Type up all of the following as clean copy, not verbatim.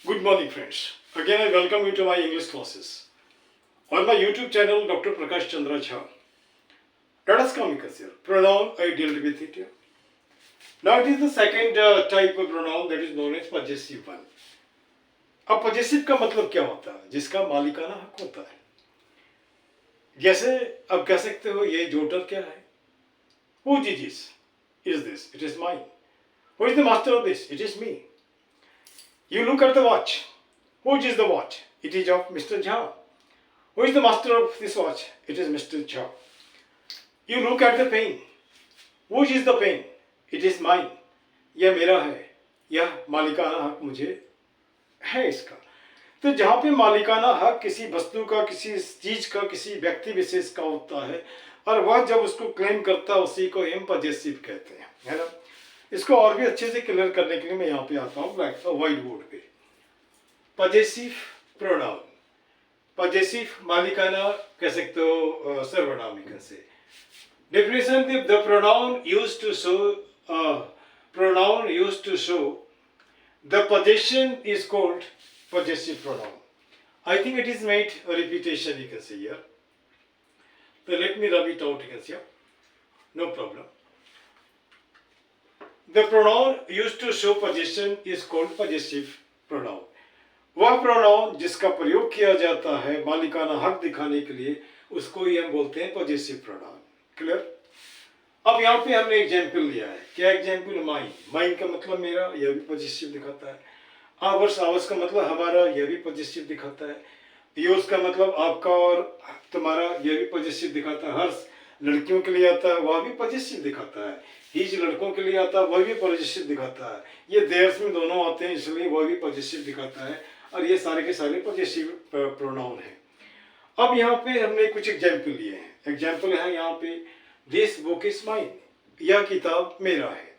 Good morning, friends. Again, I welcome you to my English classes. On my YouTube channel, Dr. Prakash Chandra Jha. Let us come here. Pronoun, I dealt with it here. Now, it is the second type of pronoun that is known as possessive one. अब possessive का मतलब क्या होता है? जिसका मालिकाना हक होता है. जैसे अब कह सकते हो ये जोटर क्या है? Whose is this? It is mine. Who is the master of this? It is me. You look at the watch. Whose is the watch? It is of Mr. Jha. Who is the master of this watch? It is Mr. Jha. You look at the pen. Whose is the pen? It is mine. यह मेरा है. यह मालिकाना हक मुझे है इसका. तो जहाँ पे मालिकाना हक किसी वस्तु का, किसी चीज का, किसी व्यक्ति विशेष का होता है और वह जब उसको क्लेम करता है उसी को हम पजेसिव कहते हैं, है ना. इसको और भी अच्छे से क्लियर करने के लिए मैं यहाँ पे आता हूँ ब्लैक व्हाइट बोर्ड पे. Possessive pronoun. पजेसिव मालिकाना कह सकते हो सर्वनामिक से. Definition: the pronoun used to show the possession is called possessive pronoun. I think it is made a repetition, you can say here. So let me rub it out, you can see. No problem. The pronoun used to show possession is called possessive pronoun. वह pronoun जिसका प्रयोग किया जाता है मालिकाना हक दिखाने के लिए उसको ही हम बोलते हैं पॉजिटिव प्रोनाउन. क्लियर. अब यहाँ पे हमने एग्जाम्पल लिया है. क्या एग्जाम्पल? माइन. माइन का मतलब मेरा, यह भी पॉजिटिव दिखाता है. आवर्स, आवर्स का मतलब हमारा, यह भी पॉजिटिव दिखाता है. योर्स का मतलब आपका और तुम्हारा, यह भी पॉजिटिव दिखाता है. हर्ष लड़कियों के लिए आता है, वह भी पॉजिटिव दिखाता है. हीज लड़कों के लिए आता है, वह भी पॉजिटिव दिखाता है. ये देयर्स में दोनों आते हैं इसलिए वह भी पॉजिटिव दिखाता है. और ये सारे के सारे पॉजिटिव प्रोनाउन हैं. अब यहाँ पे हमने कुछ एग्जाम्पल लिए हैं. एग्जाम्पल है यहाँ पे, दिस बुक इज माइन. यह किताब मेरा है.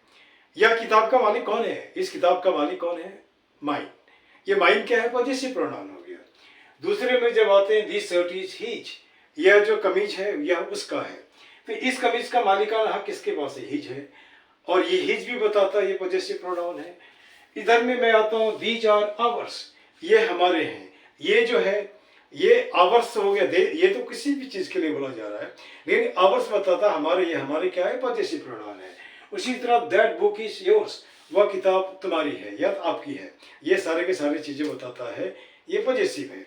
यह किताब का मालिक कौन है? इस किताब का मालिक कौन है? माइन. ये माइन क्या है? पॉजिटिव प्रोनाउन हो गया. दूसरे में जब आते हैं, दिस शर्ट इज हिज. यह जो कमीज है यह उसका है. तो इस कमीज का मालिकाना हक किसके पास है? हिज है. और ये हिज भी बताता है, ये पॉजिटिव प्रोनाउन है. इधर में मैं आता हूँ, दीज आर आवर्स. ये हमारे हैं. ये जो है ये आवर्स हो गया. ये तो किसी भी चीज के लिए बोला जा रहा है, लेकिन आवर्स बताता हमारे. ये हमारे क्या है? पॉजिटिव प्रोनाउन है. उसी तरह दैट बुक इज योर्स. वह किताब तुम्हारी है या आपकी है. ये सारे के सारे चीजें बताता है, ये पॉजिटिव है.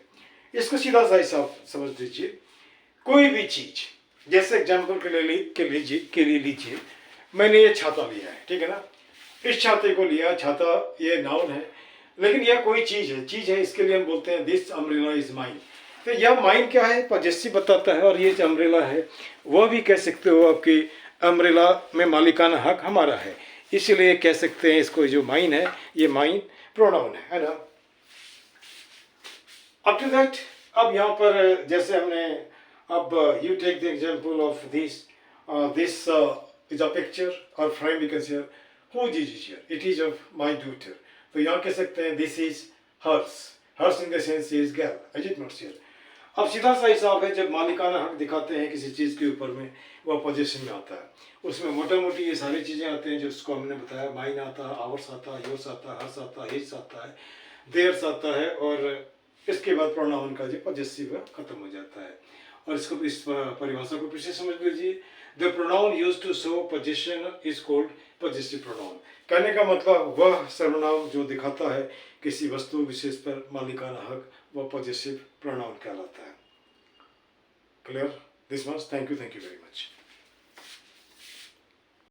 इसको सीधा सा हिसाब समझ लीजिए. कोई भी चीज, जैसे एग्जाम्पल के लिए लीजिए, मैंने ये छाता लिया है, ठीक है ना. इस छाते को लिया. छाता ये नाउन है, लेकिन यह कोई चीज है. इसके लिए हम बोलते हैं दिस अम्ब्रेला इज माइन. तो यह माइन क्या है? पॉजिटिव बताता है. और ये जो अम्ब्रेला है वह भी कह सकते हो आपकी अम्ब्रेला में मालिकाना हक हमारा है, इसलिए कह सकते हैं इसको जो माइन है ये माइन प्रोनाउन है ना. अप टू दैट, अब यहाँ पर जैसे हमने, अब you take the example of this is a picture और frame. You can say whose is here? It is of my daughter. तो यहाँ कह सकते हैं this is hers. Hers in the sense is girl. Is it not here? अब सीधा सा हिसाब है, जब मालिकाना हक दिखाते हैं किसी चीज़ के ऊपर में, वह पोजीशन में आता है. उसमें मोटा मोटी ये सारी चीज़ें आते हैं जिसको हमने बताया. माइन आता है, आवर्स आता है, योर्स आता है, हर्स आता है, हिज आता है, देयर्स आता है, और इसके बाद प्रोनाउन का जो पॉजिटिव खत्म हो जाता है. और इसको, इस परिभाषा को फिर से समझ लीजिए. The pronoun used to show position is called positive pronoun. कहने का मतलब वह सर्वनाम जो दिखाता है किसी वस्तु विशेष पर मालिकाना हक, वह पॉजिटिव प्रोनाउन कहलाता है. Clear this much. Thank you very much.